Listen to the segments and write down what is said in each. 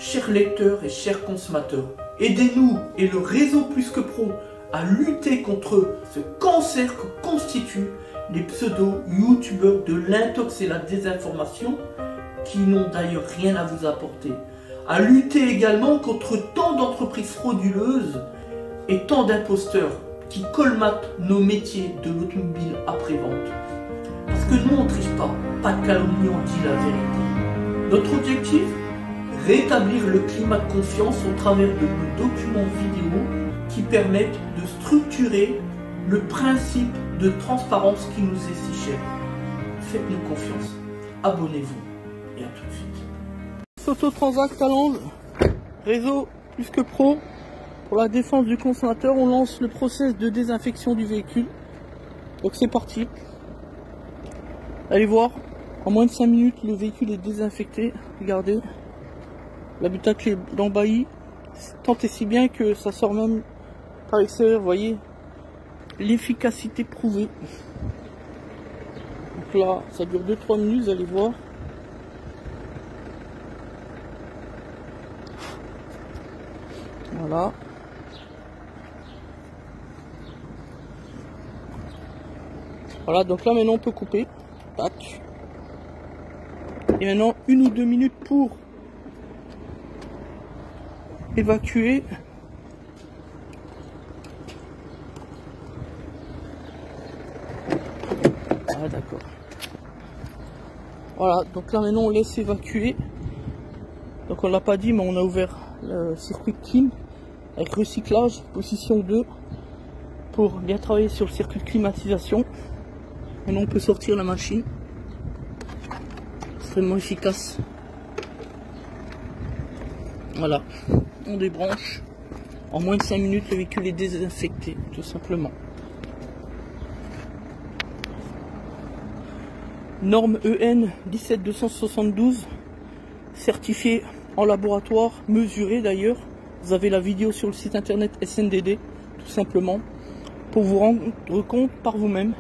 chers lecteurs et chers consommateurs, aidez-nous et le réseau Plus Que Pro à lutter contre ce cancer que constituent les pseudo-youtubeurs de l'intox et la désinformation qui n'ont d'ailleurs rien à vous apporter. À lutter également contre tant d'entreprises frauduleuses et tant d'imposteurs qui colmatent nos métiers de l'automobile après-vente. Parce que nous on ne triche pas de calomnie, on dit la vérité. Notre objectif, rétablir le climat de confiance au travers de nos documents vidéo qui permettent de structurer le principe de transparence qui nous est si cher. Faites-nous confiance, abonnez-vous et à tout de suite. Autotransact Talange, réseau Plus Que Pro, pour la défense du consommateur, on lance le process de désinfection du véhicule. Donc c'est parti. Allez voir, en moins de 5 minutes le véhicule est désinfecté. Regardez, l'habitacle est embahi, tant et si bien que ça sort même par l'extérieur, vous voyez, l'efficacité prouvée. Donc là, ça dure 2-3 minutes, vous allez voir. Voilà. Voilà, donc là maintenant on peut couper. Tac. Et maintenant 1 ou 2 minutes pour évacuer. Ah d'accord. Voilà, donc là maintenant on laisse évacuer. Donc on l'a pas dit, mais on a ouvert le circuit clean avec recyclage, position 2, pour bien travailler sur le circuit de climatisation. Maintenant on peut sortir la machine. Extrêmement efficace. Voilà, on débranche. En moins de 5 minutes le véhicule est désinfecté, tout simplement. Norme EN 17272, certifié en laboratoire, mesuré d'ailleurs. Vous avez la vidéo sur le site internet SNDD, tout simplement, pour vous rendre compte par vous-même.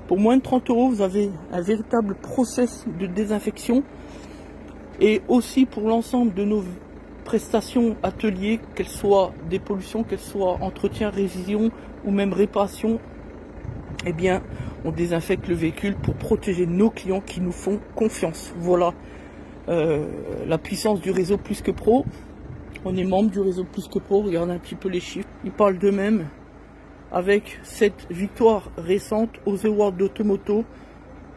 Pour moins de 30 €, vous avez un véritable process de désinfection. Et aussi pour l'ensemble de nos prestations ateliers, qu'elles soient dépollution, qu'elles soient entretien, révision ou même réparation, eh bien, on désinfecte le véhicule pour protéger nos clients qui nous font confiance. Voilà la puissance du réseau Plus Que Pro. On est membre du réseau Plus Que Pro, regardez un petit peu les chiffres, ils parlent d'eux-mêmes. Avec cette victoire récente aux Awards d'Automoto,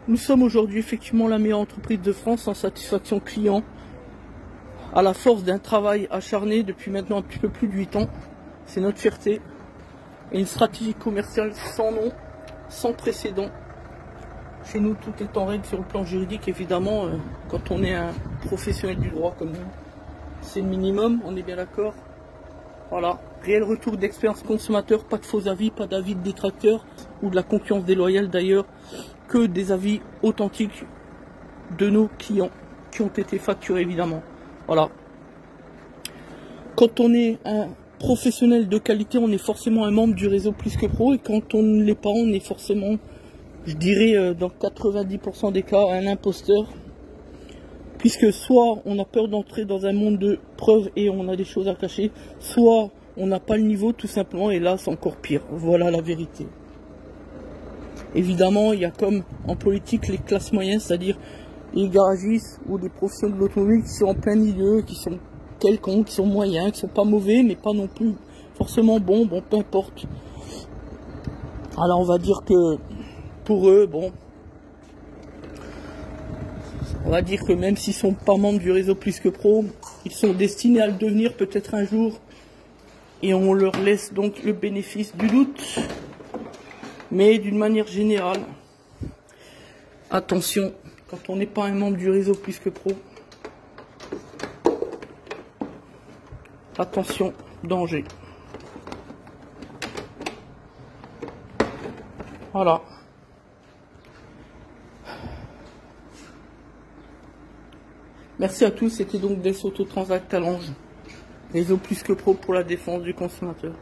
nous sommes aujourd'hui effectivement la meilleure entreprise de France en satisfaction client, à la force d'un travail acharné depuis maintenant un petit peu plus de 8 ans. C'est notre fierté et une stratégie commerciale sans nom, sans précédent. Chez nous, tout est en règle sur le plan juridique, évidemment, quand on est un professionnel du droit comme nous. C'est le minimum, on est bien d'accord. Voilà, réel retour d'expérience consommateur, pas de faux avis, pas d'avis de détracteurs ou de la concurrence déloyale d'ailleurs, que des avis authentiques de nos clients qui ont été facturés évidemment. Voilà. Quand on est un professionnel de qualité, on est forcément un membre du réseau Plus Que Pro, et quand on ne l'est pas, on est forcément, je dirais dans 90% des cas, un imposteur. Puisque soit on a peur d'entrer dans un monde de preuves et on a des choses à cacher, soit on n'a pas le niveau tout simplement, et là c'est encore pire. Voilà la vérité. Évidemment, il y a comme en politique les classes moyennes, c'est-à-dire les garagistes ou des professionnels de l'automobile qui sont en plein milieu, qui sont quelconques, qui sont moyens, qui sont pas mauvais, mais pas non plus forcément bons, bon peu importe. Alors on va dire que pour eux, bon, on va dire que même s'ils sont pas membres du réseau Plus Que Pro, ils sont destinés à le devenir peut-être un jour. Et on leur laisse donc le bénéfice du doute. Mais d'une manière générale, attention, quand on n'est pas un membre du réseau Plus Que Pro, attention, danger. Voilà. Merci à tous, c'était donc des Autotransact Talange, réseau Plus Que Pro pour la défense du consommateur.